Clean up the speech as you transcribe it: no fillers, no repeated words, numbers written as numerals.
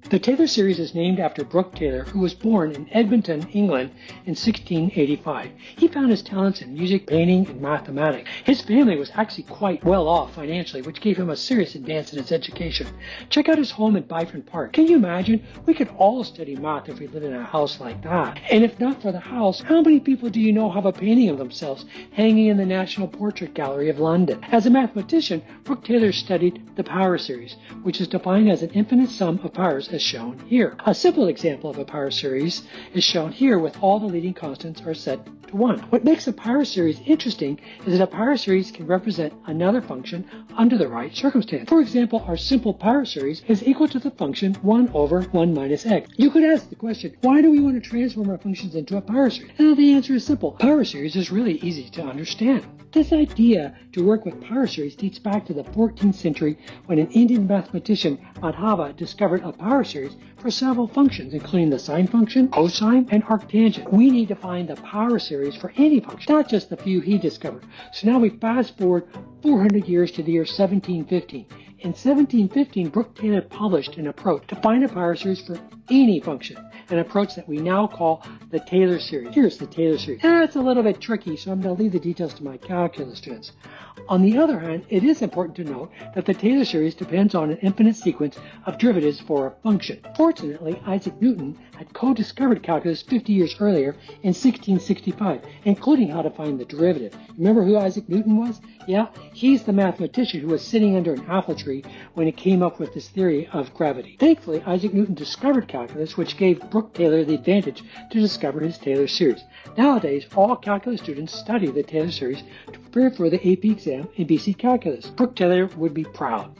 The Taylor series is named after Brook Taylor, who was born in Edmonton, England in 1685. He found his talents in music, painting, and mathematics. His family was actually quite well off financially, which gave him a serious advance in his education. Check out his home in Byford Park. Can you imagine? We could all study math if we lived in a house like that. And if not for the house, how many people do you know have a painting of themselves hanging in the National Portrait Gallery of London? As a mathematician, Brook Taylor studied the power series, which is defined as an infinite sum of powers as shown here. A simple example of a power series is shown here with all the leading constants are set to 1. What makes a power series interesting is that a power series can represent another function under the right circumstance. For example, our simple power series is equal to the function 1 over 1 minus x. You could ask the question, why do we want to transform our functions into a power series? Well, the answer is simple. Power series is really easy to understand. This idea to work with power series dates back to the 14th century when an Indian mathematician, Madhava, discovered a power series for several functions, including the sine function, cosine, and arctangent. We need to find the power series for any function, not just the few he discovered. So now we fast forward 400 years to the year 1715. In 1715, Brook Taylor published an approach to find a power series for any function, an approach that we now call the Taylor series. Here's the Taylor series. It's a little bit tricky, so I'm going to leave the details to my calculus students. On the other hand, it is important to note that the Taylor series depends on an infinite sequence of derivatives for a function. Fortunately, Isaac Newton had co-discovered calculus 50 years earlier in 1665, including how to find the derivative. Remember who Isaac Newton was? Yeah, he's the mathematician who was sitting under an apple tree when he came up with this theory of gravity. Thankfully, Isaac Newton discovered calculus, which gave Brook Taylor the advantage to discover his Taylor series. Nowadays, all calculus students study the Taylor series to prepare for the AP exam in BC Calculus. Brook Taylor would be proud.